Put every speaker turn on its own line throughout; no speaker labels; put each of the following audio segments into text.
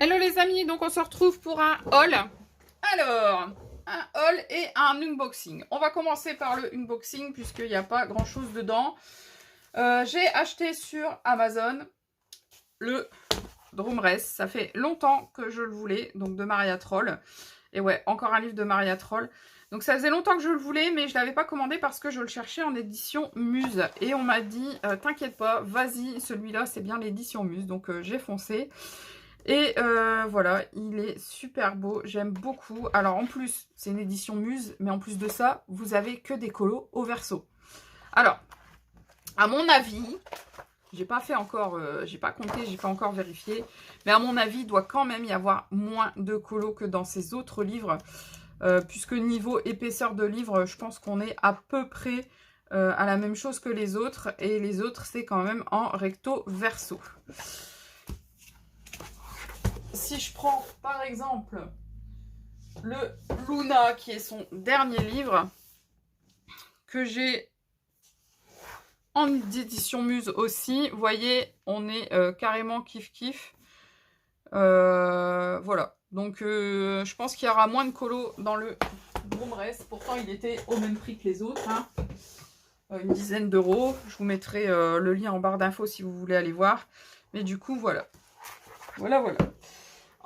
Hello les amis, donc on se retrouve pour un haul. Alors, un haul et un unboxing. On va commencer par le unboxing puisqu'il n'y a pas grand chose dedans. J'ai acheté sur Amazon le Drumrest. Ça fait longtemps que je le voulais, donc de Maria Troll. Et ouais, encore un livre de Maria Troll. Donc ça faisait longtemps que je le voulais, mais je ne l'avais pas commandé parce que je le cherchais en édition Muse. Et on m'a dit, t'inquiète pas, vas-y, celui-là c'est bien l'édition Muse. Donc j'ai foncé. Et voilà, il est super beau, j'aime beaucoup. Alors en plus, c'est une édition Muse, mais en plus de ça, vous avez que des colos au verso. Alors, à mon avis, j'ai pas fait encore, j'ai pas compté, j'ai pas encore vérifié, mais à mon avis, il doit quand même y avoir moins de colos que dans ces autres livres, puisque niveau épaisseur de livre, je pense qu'on est à peu près à la même chose que les autres, et les autres, c'est quand même en recto verso. Si je prends par exemple le Luna, qui est son dernier livre, que j'ai en édition Muse aussi, vous voyez, on est carrément kiff-kiff. Voilà, donc je pense qu'il y aura moins de colos dans le Drumrest. Pourtant, il était au même prix que les autres, hein. Une dizaine d'euros. Je vous mettrai le lien en barre d'infos si vous voulez aller voir. Mais du coup, voilà. Voilà.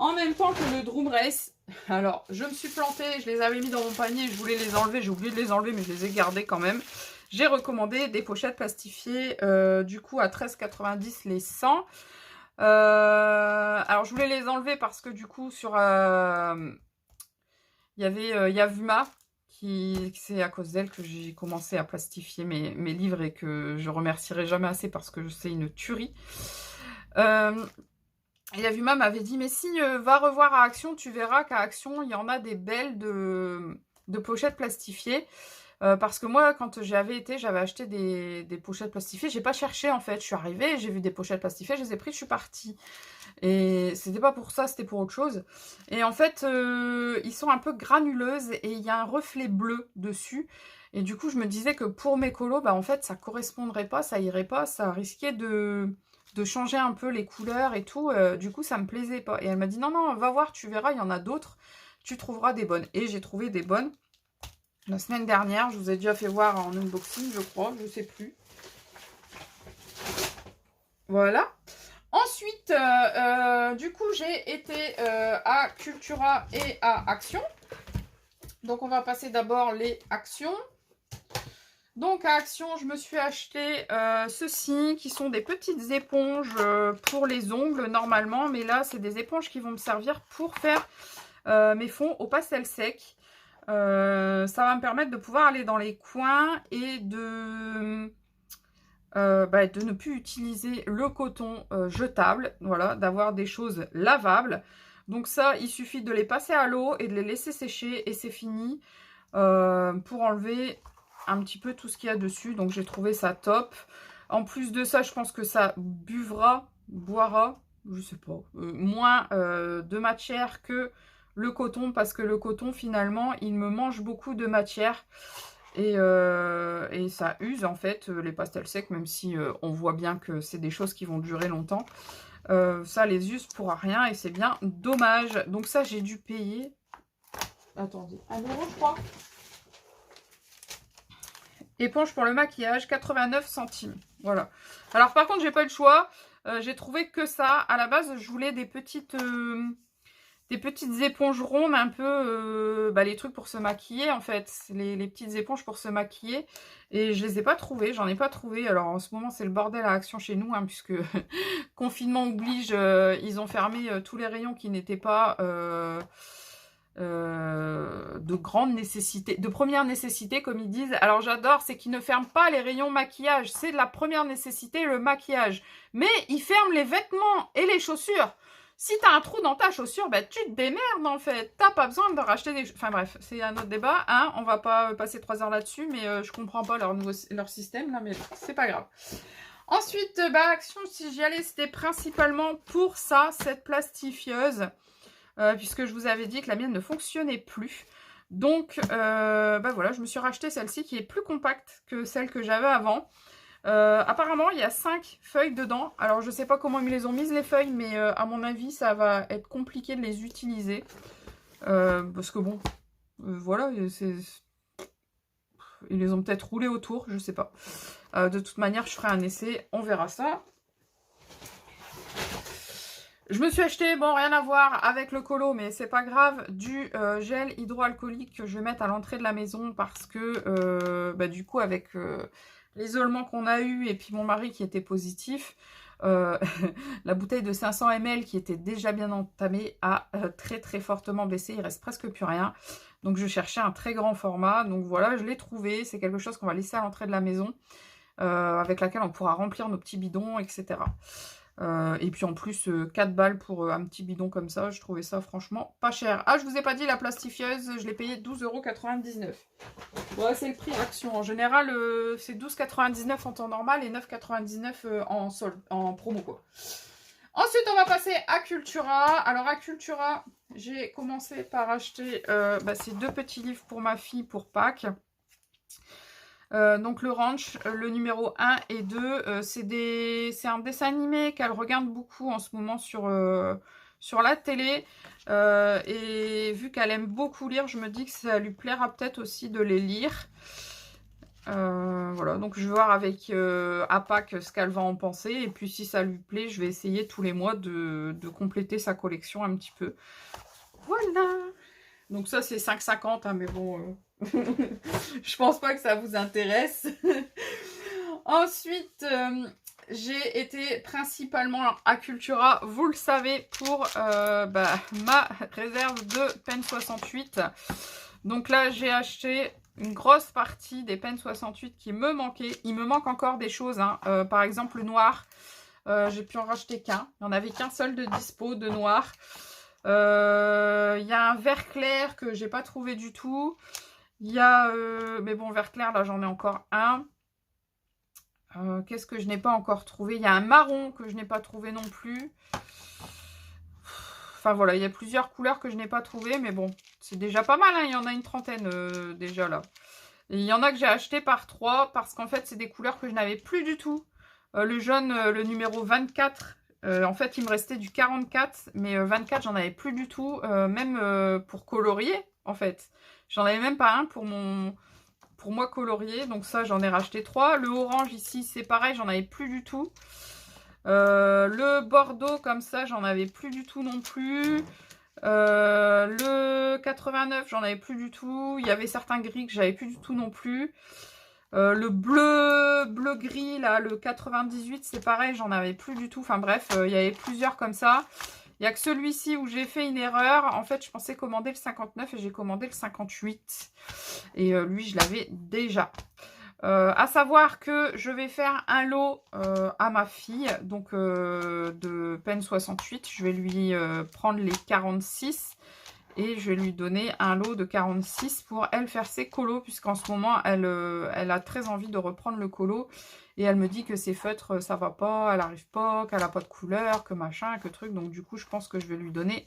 En même temps que le Drumrest, alors je me suis plantée, je les avais mis dans mon panier, je voulais les enlever, j'ai oublié de les enlever, mais je les ai gardés quand même. J'ai recommandé des pochettes plastifiées, du coup à 13,90 les 100. Alors je voulais les enlever parce que du coup sur il y avait Yavuma, c'est à cause d'elle que j'ai commencé à plastifier mes livres et que je remercierai jamais assez parce que c'est une tuerie. Et Yavuma m'avait dit, mais si, va revoir à Action, tu verras qu'à Action, il y en a des belles de pochettes plastifiées. Parce que moi, quand j'avais été, j'avais acheté des pochettes plastifiées. J'ai pas cherché, en fait. Je suis arrivée, j'ai vu des pochettes plastifiées, je les ai prises, je suis partie. Et c'était pas pour ça, c'était pour autre chose. Et en fait, ils sont un peu granuleuses et il y a un reflet bleu dessus. Et du coup, je me disais que pour mes colos, bah, en fait, ça correspondrait pas, ça irait pas, ça risquait de changer un peu les couleurs et tout, du coup ça me plaisait pas. Et elle m'a dit non, va voir, tu verras, il y en a d'autres, tu trouveras des bonnes. Et j'ai trouvé des bonnes. La semaine dernière, je vous ai déjà fait voir en unboxing, je crois, je sais plus. Voilà. Ensuite, du coup, j'ai été à Cultura et à Action. Donc on va passer d'abord les Actions. Donc à Action, je me suis acheté ceux-ci qui sont des petites éponges pour les ongles normalement. Mais là, c'est des éponges qui vont me servir pour faire mes fonds au pastel sec. Ça va me permettre de pouvoir aller dans les coins et de ne plus utiliser le coton jetable. Voilà, d'avoir des choses lavables. Donc ça, il suffit de les passer à l'eau et de les laisser sécher et c'est fini pour enlever un petit peu tout ce qu'il y a dessus. Donc j'ai trouvé ça top. En plus de ça, je pense que ça boira, je sais pas, moins de matière que le coton, parce que le coton finalement il me mange beaucoup de matière et ça use en fait les pastels secs, même si on voit bien que c'est des choses qui vont durer longtemps. Ça les use pour rien et c'est bien dommage. Donc ça, j'ai dû payer, attendez, 1 € je crois. Éponge pour le maquillage, 89 centimes. Voilà. Alors par contre, j'ai pas eu le choix. J'ai trouvé que ça. À la base, je voulais des petites éponges rondes, un peu les trucs pour se maquiller en fait. Les petites éponges pour se maquiller. Et je les ai pas trouvées. J'en ai pas trouvé. Alors en ce moment, c'est le bordel à Action chez nous, hein, puisque confinement oblige, ils ont fermé tous les rayons qui n'étaient pas de grande nécessité, de première nécessité comme ils disent. Alors j'adore, c'est qu'ils ne ferment pas les rayons maquillage, c'est de la première nécessité le maquillage, mais ils ferment les vêtements et les chaussures. Si t'as un trou dans ta chaussure, bah tu te démerdes en fait, t'as pas besoin de racheter des... Enfin bref, c'est un autre débat, hein, on va pas passer 3 heures là-dessus, mais je comprends pas leur système là, mais c'est pas grave. Ensuite, Action, si j'y allais, c'était principalement pour ça, cette plastifieuse. Puisque je vous avais dit que la mienne ne fonctionnait plus. Donc, voilà, je me suis racheté celle-ci qui est plus compacte que celle que j'avais avant. Apparemment, il y a 5 feuilles dedans. Alors, je sais pas comment ils les ont mises, les feuilles, mais à mon avis, ça va être compliqué de les utiliser. Parce que bon, voilà, ils les ont peut-être roulés autour, je sais pas. De toute manière, je ferai un essai, on verra ça. Je me suis acheté, bon, rien à voir avec le colo, mais c'est pas grave, du gel hydroalcoolique que je vais mettre à l'entrée de la maison parce que, du coup, avec l'isolement qu'on a eu et puis mon mari qui était positif, la bouteille de 500 ml qui était déjà bien entamée a très très fortement baissé, il reste presque plus rien. Donc je cherchais un très grand format, donc voilà, je l'ai trouvé, c'est quelque chose qu'on va laisser à l'entrée de la maison, avec laquelle on pourra remplir nos petits bidons, etc. Et puis en plus, 4 balles pour un petit bidon comme ça, je trouvais ça franchement pas cher. Ah, je vous ai pas dit, la plastifieuse, je l'ai payé 12,99 €. Ouais, c'est le prix Action. En général, c'est 12,99 € en temps normal et 9,99 € en solde, en promo quoi. Ensuite, on va passer à Cultura. Alors à Cultura, j'ai commencé par acheter ces 2 petits livres pour ma fille pour Pâques. Donc le Ranch, le numéro 1 et 2, c'est un dessin animé qu'elle regarde beaucoup en ce moment sur la télé. Et vu qu'elle aime beaucoup lire, je me dis que ça lui plaira peut-être aussi de les lire. Voilà, donc je vais voir avec à Pâques ce qu'elle va en penser. Et puis si ça lui plaît, je vais essayer tous les mois de compléter sa collection un petit peu. Voilà. Donc ça c'est 5,50 hein, mais bon... je pense pas que ça vous intéresse. Ensuite, j'ai été principalement à Cultura, vous le savez, pour ma réserve de Pen 68. Donc là, j'ai acheté une grosse partie des Pen 68 qui me manquaient. Il me manque encore des choses, hein. Par exemple, le noir. J'ai pu en racheter qu'un. Il n'y en avait qu'un seul de dispo de noir. Il y a un vert clair que j'ai pas trouvé du tout. Il y a, mais bon, vert clair, là, j'en ai encore un. Qu'est-ce que je n'ai pas encore trouvé? Il y a un marron que je n'ai pas trouvé non plus. Enfin, voilà, il y a plusieurs couleurs que je n'ai pas trouvé, mais bon, c'est déjà pas mal, hein. Il y en a une trentaine déjà, là. Et il y en a que j'ai acheté par 3, parce qu'en fait, c'est des couleurs que je n'avais plus du tout. Le jaune, le numéro 24, en fait, il me restait du 44, mais 24, j'en avais plus du tout, même pour colorier, en fait. J'en avais même pas un pour moi colorier, donc ça j'en ai racheté 3. Le orange ici c'est pareil, j'en avais plus du tout. Le bordeaux comme ça j'en avais plus du tout non plus. Le 89 j'en avais plus du tout. Il y avait certains gris que j'avais plus du tout non plus. Le bleu gris là, le 98 c'est pareil, j'en avais plus du tout. Enfin bref, il y avait plusieurs comme ça. Il n'y a que celui-ci où j'ai fait une erreur. En fait, je pensais commander le 59 et j'ai commandé le 58. Et lui, je l'avais déjà. À savoir que je vais faire un lot à ma fille, donc de Pen 68. Je vais lui prendre les 46 et je vais lui donner un lot de 46 pour elle faire ses colos, puisqu'en ce moment, elle a très envie de reprendre le colo. Et elle me dit que ses feutres, ça va pas, elle n'arrive pas, qu'elle n'a pas de couleur, que machin, que truc. Donc du coup, je pense que je vais lui donner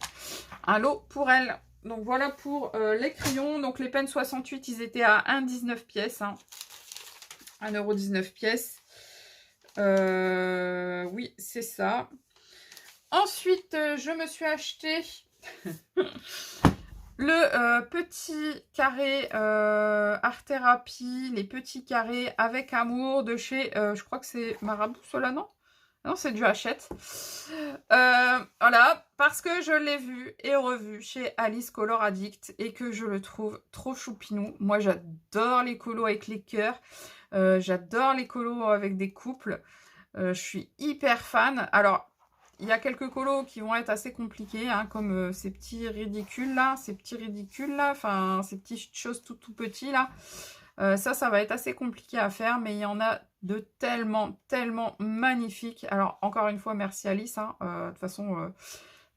un lot pour elle. Donc voilà pour les crayons. Donc les Pen 68, ils étaient à 1,19 pièces. Hein. 1,19 € pièce. Oui, c'est ça. Ensuite, je me suis acheté le petit carré Art Thérapie, les petits carrés avec amour de chez, je crois que c'est Marabout Solano. Non, c'est du Hachette. Voilà, parce que je l'ai vu et revu chez Alice Color Addict et que je le trouve trop choupinou. Moi, j'adore les colos avec les cœurs. J'adore les colos avec des couples. Je suis hyper fan. Alors, il y a quelques colos qui vont être assez compliqués, hein, comme ces petits ridicules là, enfin ces petites choses tout petits là. Ça va être assez compliqué à faire, mais il y en a de tellement magnifiques. Alors, encore une fois, merci Alice. Hein, de toute façon,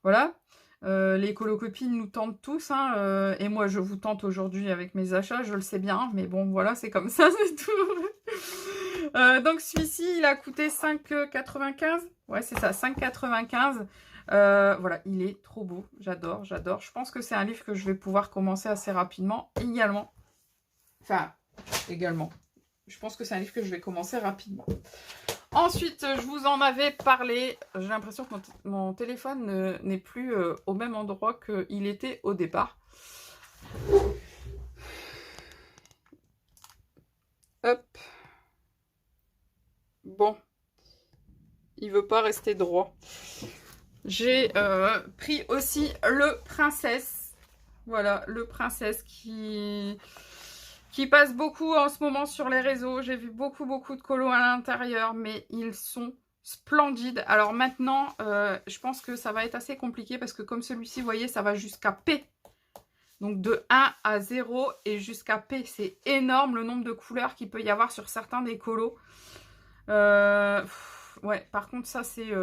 voilà. Les colocopines nous tentent tous, hein, et moi je vous tente aujourd'hui avec mes achats, je le sais bien, mais bon voilà, c'est comme ça, c'est tout. Donc celui-ci, il a coûté 5,95. Ouais, c'est ça, 5,95. Voilà, il est trop beau, j'adore. Je pense que c'est un livre que je vais pouvoir commencer assez rapidement également. Enfin, également. je pense que c'est un livre que je vais commencer rapidement. Ensuite, je vous en avais parlé. J'ai l'impression que mon téléphone n'est plus au même endroit qu'il était au départ. Hop. Bon. Il veut pas rester droit. J'ai pris aussi le Princesse. Voilà, le Princesse qui passe beaucoup en ce moment sur les réseaux. J'ai vu beaucoup de colos à l'intérieur, mais ils sont splendides. Alors maintenant, je pense que ça va être assez compliqué parce que comme celui-ci, vous voyez, ça va jusqu'à P. Donc de 1 à 0 et jusqu'à P. C'est énorme le nombre de couleurs qu'il peut y avoir sur certains des colos. Ouais, par contre, ça c'est...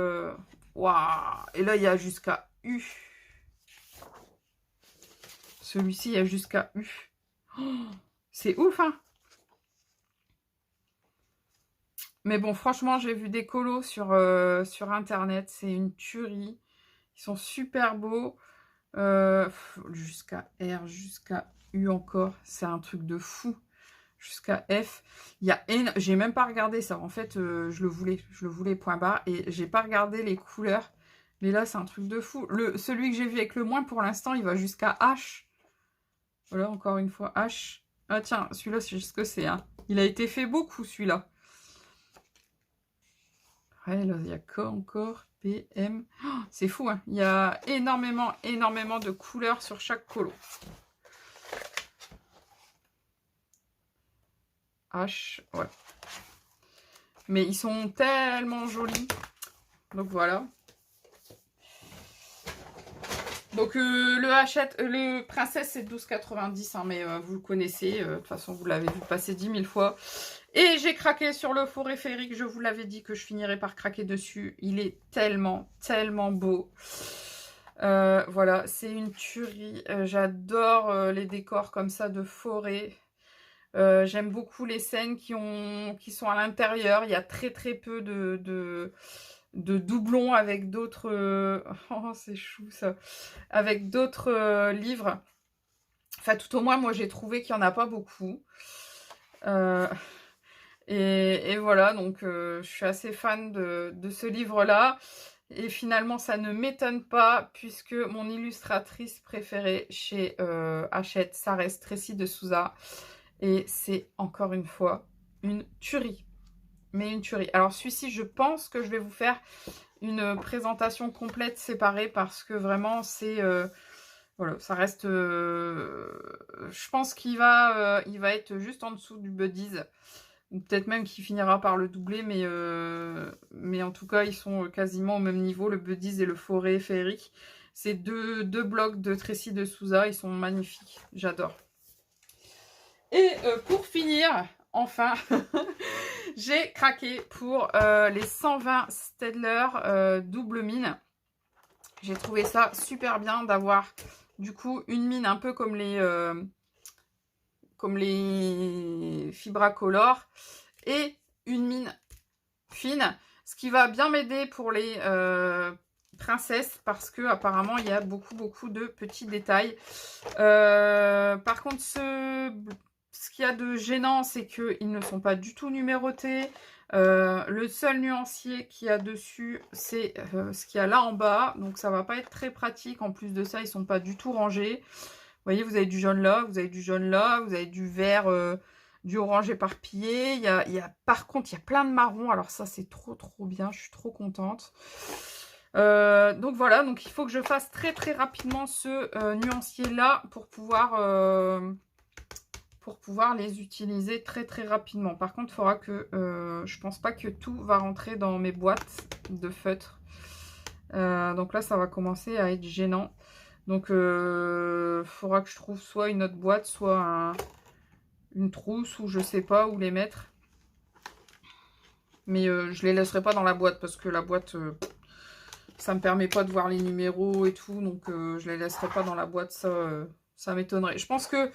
Waouh. Et là, il y a jusqu'à U. Celui-ci, il y a jusqu'à U. Oh, c'est ouf, hein. Mais bon, franchement, j'ai vu des colos sur Internet. C'est une tuerie. Ils sont super beaux. Jusqu'à R, jusqu'à U encore. C'est un truc de fou. Jusqu'à F. Il y a j'ai même pas regardé ça. En fait, je le voulais point barre. Et j'ai pas regardé les couleurs. Mais là, c'est un truc de fou. Celui que j'ai vu avec le moins, pour l'instant, il va jusqu'à H. Voilà, encore une fois, H. Ah tiens, celui-là, c'est juste ce que c'est. Hein. Il a été fait beaucoup, celui-là. Ouais, là, il y a K encore. P, M. Oh, c'est fou, hein. Il y a énormément de couleurs sur chaque colo. H, ouais. Mais ils sont tellement jolis. Donc voilà. Donc le Princesse c'est 12,90 hein, mais vous le connaissez, de toute façon vous l'avez vu passer 10 000 fois. Et j'ai craqué sur le Forêt Féerique, je vous l'avais dit que je finirais par craquer dessus. Il est tellement beau. Voilà, c'est une tuerie. J'adore les décors comme ça de forêt. J'aime beaucoup les scènes qui sont à l'intérieur. Il y a très peu de doublons avec d'autres... Oh, c'est chou ça. Avec d'autres livres. Enfin, tout au moins, moi, j'ai trouvé qu'il n'y en a pas beaucoup. Et voilà, donc je suis assez fan de ce livre-là. Et finalement, ça ne m'étonne pas, puisque mon illustratrice préférée chez Hachette, ça reste Tracy de Souza. Et c'est encore une fois une tuerie. Mais une tuerie. Alors celui-ci, je pense que je vais vous faire une présentation complète séparée parce que vraiment c'est... voilà, ça reste... je pense qu'il va être juste en dessous du Buddies. Ou peut-être même qu'il finira par le doubler, mais en tout cas, ils sont quasiment au même niveau, le Buddies et le Forêt Féerique. C'est deux blocs de Tracy de Souza, ils sont magnifiques, j'adore. Et pour finir, enfin, j'ai craqué pour les 120 Staedtler double mine. J'ai trouvé ça super bien d'avoir du coup une mine un peu comme les Fibracolor et une mine fine. Ce qui va bien m'aider pour les princesses parce que apparemment il y a beaucoup de petits détails. Par contre, ce qu'il y a de gênant, c'est qu'ils ne sont pas du tout numérotés. Le seul nuancier qu'il y a dessus, c'est ce qu'il y a là en bas. Donc ça va pas être très pratique. En plus de ça, ils sont pas du tout rangés. Vous voyez, vous avez du jaune là, vous avez du jaune là, vous avez du vert, du orange éparpillé. Par contre, il y a plein de marrons. Alors ça, c'est trop bien. Je suis trop contente. Donc voilà, donc il faut que je fasse très rapidement ce nuancier là pour pouvoir les utiliser très rapidement. Par contre, il faudra que je pense pas que tout va rentrer dans mes boîtes de feutre. Donc là, ça va commencer à être gênant. Donc il faudra que je trouve soit une autre boîte, soit une trousse ou je sais pas où les mettre. Mais je les laisserai pas dans la boîte parce que la boîte ça me permet pas de voir les numéros et tout, donc je les laisserai pas dans la boîte, ça m'étonnerait. Je pense que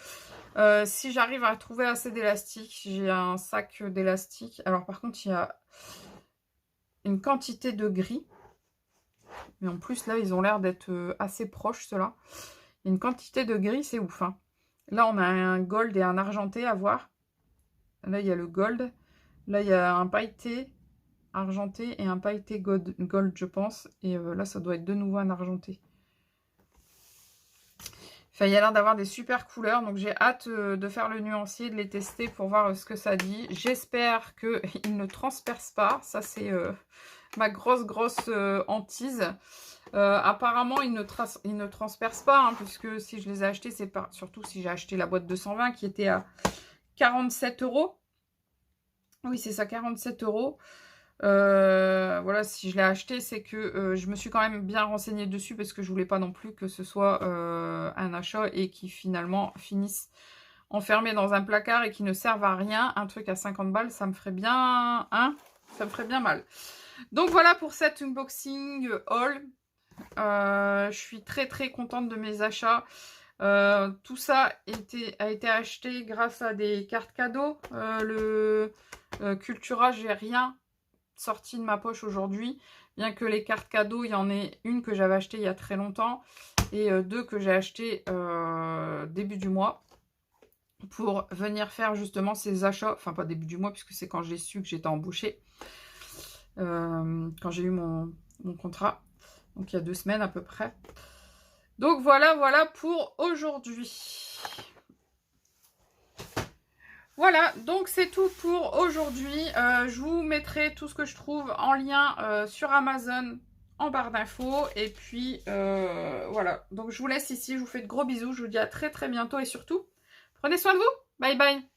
si j'arrive à trouver assez d'élastique, j'ai un sac d'élastique. Alors par contre, il y a une quantité de gris. Mais en plus, là, ils ont l'air d'être assez proches, ceux-là. Il y a une quantité de gris, c'est ouf. Hein. Là, on a un gold et un argenté à voir. Là, il y a le gold. Là, il y a un pailleté argenté et un pailleté gold, je pense. Et là, ça doit être de nouveau un argenté. Enfin, il y a l'air d'avoir des super couleurs. Donc, j'ai hâte de faire le nuancier, de les tester pour voir ce que ça dit. J'espère qu'il ne transperce pas. Ça, c'est ma grosse hantise. Apparemment, il ne transperce pas. Hein, puisque si je les ai achetés, c'est pas... Surtout si j'ai acheté la boîte 220 qui était à 47 €. Oui, c'est ça, 47 €. Voilà, si je l'ai acheté, c'est que je me suis quand même bien renseignée dessus parce que je voulais pas non plus que ce soit un achat et qui finalement finisse enfermé dans un placard et qui ne serve à rien. Un truc à 50 balles, ça me ferait bien, hein, ça me ferait bien mal. Donc voilà pour cet unboxing haul. Je suis très contente de mes achats. Tout ça a été acheté grâce à des cartes cadeaux. Le Cultura, j'ai rien sorti de ma poche aujourd'hui, bien que les cartes cadeaux, il y en ait une que j'avais achetée il y a très longtemps et deux que j'ai achetées début du mois pour venir faire justement ces achats, enfin pas début du mois puisque c'est quand j'ai su que j'étais embauchée, quand j'ai eu mon contrat, donc il y a 2 semaines à peu près. Donc voilà pour aujourd'hui. Voilà, donc c'est tout pour aujourd'hui. Je vous mettrai tout ce que je trouve en lien sur Amazon en barre d'infos. Et puis, voilà. Donc, je vous laisse ici. Je vous fais de gros bisous. Je vous dis à très bientôt. Et surtout, prenez soin de vous. Bye bye.